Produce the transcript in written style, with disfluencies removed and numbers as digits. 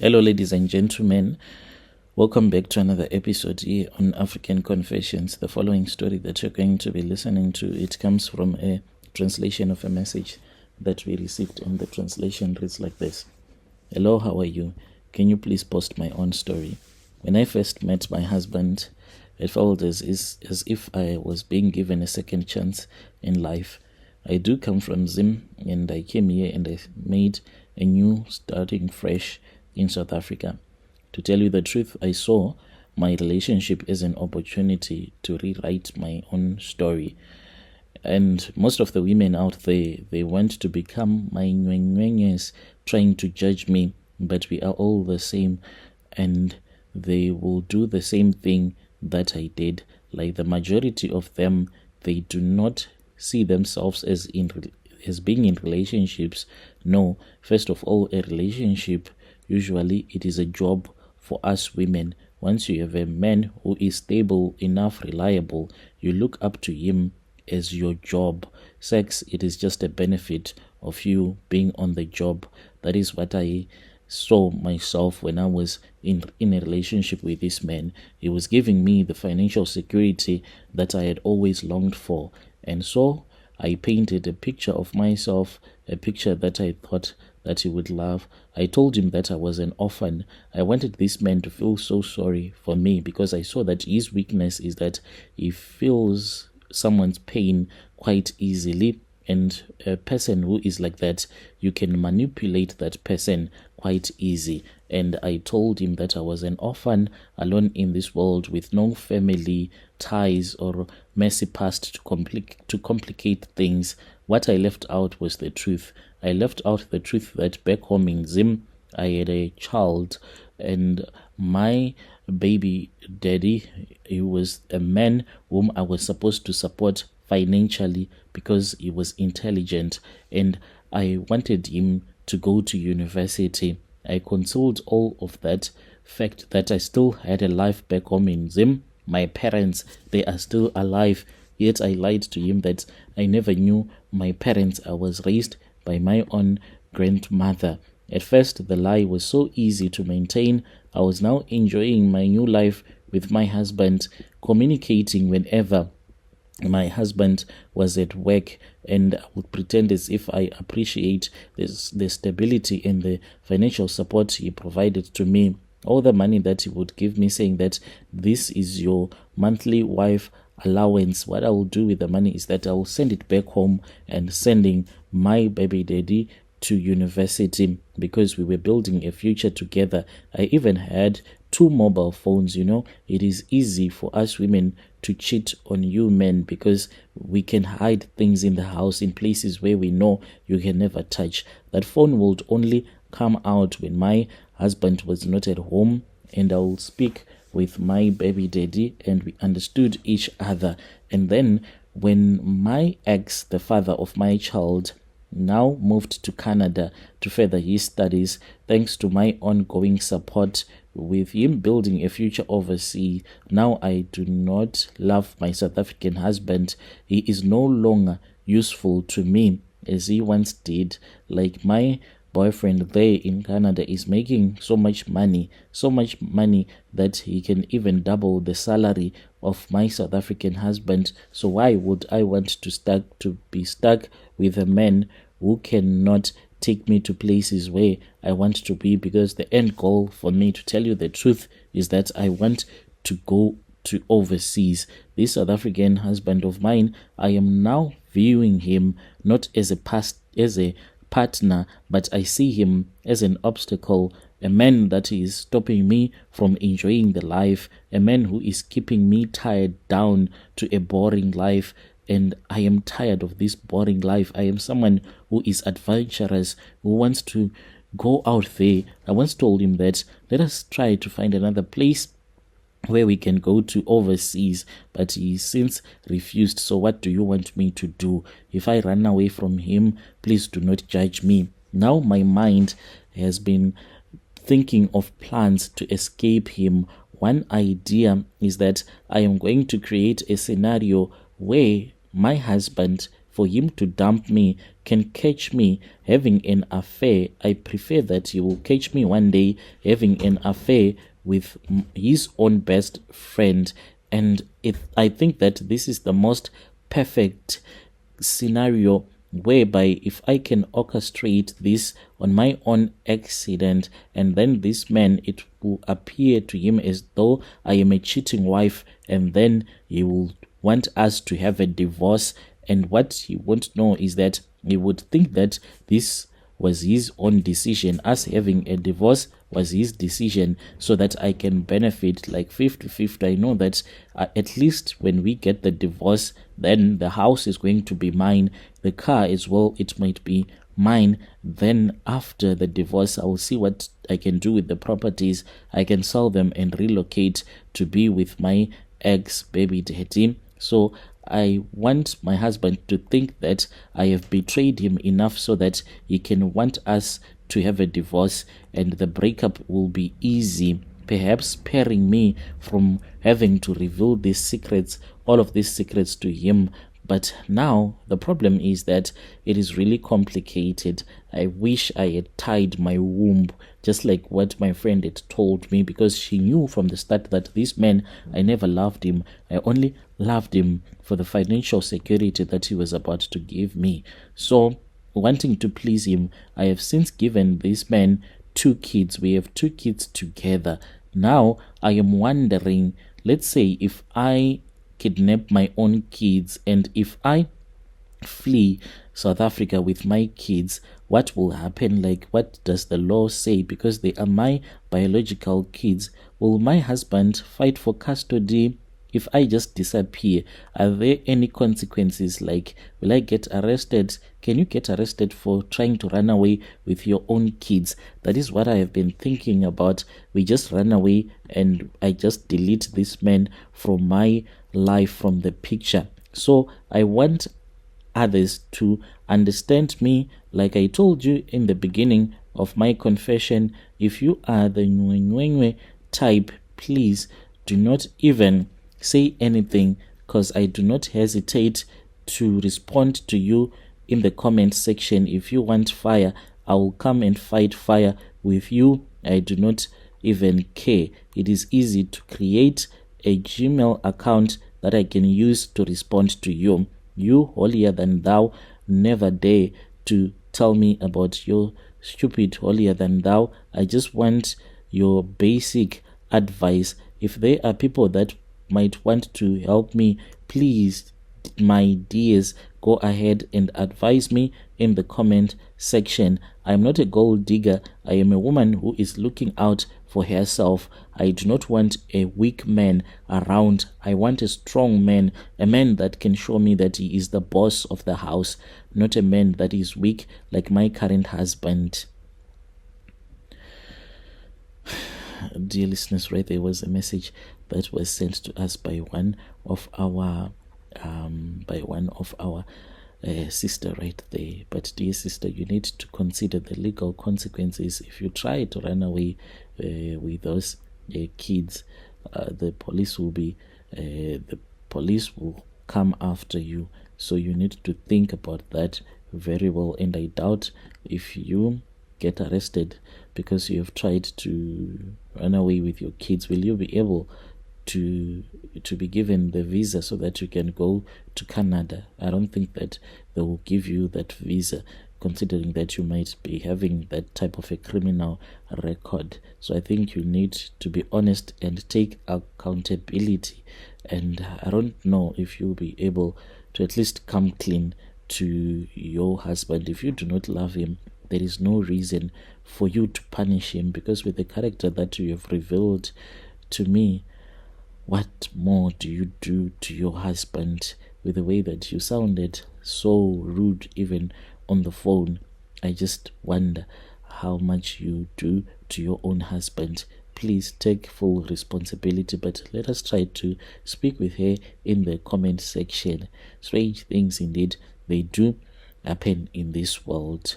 Hello, ladies and gentlemen. Welcome back to another episode here on African Confessions. The following story that you're going to be listening to, it comes from a translation of a message that we received, and the translation reads like this. Hello, how are you? Can you please post my own story? When I first met my husband, it felt as if I was being given a second chance in life. I do come from Zim, and I came here and I made a new starting fresh in South Africa. To tell you the truth, I saw my relationship as an opportunity to rewrite my own story. And most of the women out there, they want to become my nyengwenyes, trying to judge me, but we are all the same, and they will do the same thing that I did. Like the majority of them, they do not see themselves as being in relationships. No, first of all, a relationship, usually it is a job for us women. Once you have a man who is stable enough, reliable, you look up to him as your job. Sex, it is just a benefit of you being on the job. That is what I saw myself when I was in a relationship with this man. He was giving me the financial security that I had always longed for. And so I painted a picture of myself, a picture that I thought that he would love. I told him that I was an orphan. I wanted this man to feel so sorry for me, because I saw that his weakness is that he feels someone's pain quite easily. And a person who is like that, you can manipulate that person quite easy. And I told him that I was an orphan, alone in this world, with no family ties or messy past to complicate things. What I left out was the truth. I left out the truth that back home in Zim, I had a child, and my baby daddy, he was a man whom I was supposed to support financially because he was intelligent, and I wanted him to go to university. I consoled all of that fact that I still had a life back home in Zim. My parents, they are still alive, yet I lied to him that I never knew my parents. I was raised by my own grandmother. At first, the lie was so easy to maintain. I was now enjoying my new life with my husband, communicating whenever my husband was at work, and I would pretend as if I appreciate the stability and the financial support he provided to me. All the money that he would give me, saying that this is your monthly wife allowance. What I will do with the money is that I will send it back home and sending my baby daddy to university, because we were building a future together. I even had 2 mobile phones. It is easy for us women to cheat on you men, because we can hide things in the house in places where we know you can never touch. That phone would only come out when my husband was not at home, and I will speak with my baby daddy, and we understood each other. And then when my ex, the father of my child, now moved to Canada to further his studies, thanks to my ongoing support with him building a future overseas, now I do not love my South African husband. He is no longer useful to me as he once did. Like my boyfriend there in Canada is making so much money that he can even double the salary of my South African husband. So why would I want to be stuck with a man who cannot take me to places where I want to be? Because the end goal for me, to tell you the truth, is that I want to go to overseas. This South African husband of mine, I am now viewing him not as a partner, but I see him as an obstacle, a man that is stopping me from enjoying the life, a man who is keeping me tied down to a boring life. And I am tired of this boring life. I am someone who is adventurous, who wants to go out there. I once told him that let us try to find another place where we can go to overseas, but he since refused. So what do you want me to do? If I run away from him, please do not judge me. Now my mind has been thinking of plans to escape him. One idea is that I am going to create a scenario where my husband for him to dump me, can catch me having an affair. I prefer that he will catch me one day having an affair with his own best friend. And I think that this is the most perfect scenario, whereby if I can orchestrate this on my own accident, and then this man, it will appear to him as though I am a cheating wife, and then he will want us to have a divorce. And what he won't know is that he would think that this was his own decision. Us having a divorce was his decision, so that I can benefit like 50-50. I know that at least when we get the divorce, then the house is going to be mine. The car as well, it might be mine. Then after the divorce, I will see what I can do with the properties. I can sell them and relocate to be with my ex-baby daddy. So I want my husband to think that I have betrayed him enough so that he can want us to have a divorce, and the breakup will be easy, perhaps sparing me from having to reveal these secrets, all of these secrets to him. But now the problem is that it is really complicated. I wish I had tied my womb, just like what my friend had told me, because she knew from the start that this man, I never loved him. I only loved him for the financial security that he was about to give me. So, wanting to please him, I have since given this man 2 kids. We have 2 kids together. Now, I am wondering, let's say if I kidnap my own kids, and if I flee South Africa with my kids, what will happen? Like, what does the law say? Because they are my biological kids. Will my husband fight for custody if I just disappear? Are there any consequences? Like, will I get arrested? Can you get arrested for trying to run away with your own kids? That is what I have been thinking about. We just run away and I just delete this man from my life, from the picture. So I want others to understand me. Like I told you in the beginning of my confession, if you are the Nywe type, please do not even say anything, because I do not hesitate to respond to you in the comment section. If you want fire, I will come and fight fire with you. I do not even care. It is easy to create a Gmail account that I can use to respond to you. You, holier than thou, never dare to tell me about your stupid holier than thou. I just want your basic advice. If there are people that might want to help me, please, my dears, go ahead and advise me in the comment section. I am not a gold digger. I am a woman who is looking out for herself. I do not want a weak man around. I want a strong man, a man that can show me that he is the boss of the house, not a man that is weak like my current husband. Dear listeners, right, there was a message that was sent to us by one of our sister right there. But dear sister, you need to consider the legal consequences. If you try to run away with those kids, the police will come after you. So you need to think about that very well. And I doubt if you get arrested because you have tried to run away with your kids, will you be able to be given the visa so that you can go to Canada? I don't think that they will give you that visa, considering that you might be having that type of a criminal record. So I think you need to be honest and take accountability. And I don't know if you'll be able to at least come clean to your husband. If you do not love him, there is no reason for you to punish him, because with the character that you have revealed to me, what more do you do to your husband? With the way that you sounded so rude even on the phone, I just wonder how much you do to your own husband. Please take full responsibility, but let us try to speak with her in the comment section. Strange things indeed, they do happen in this world.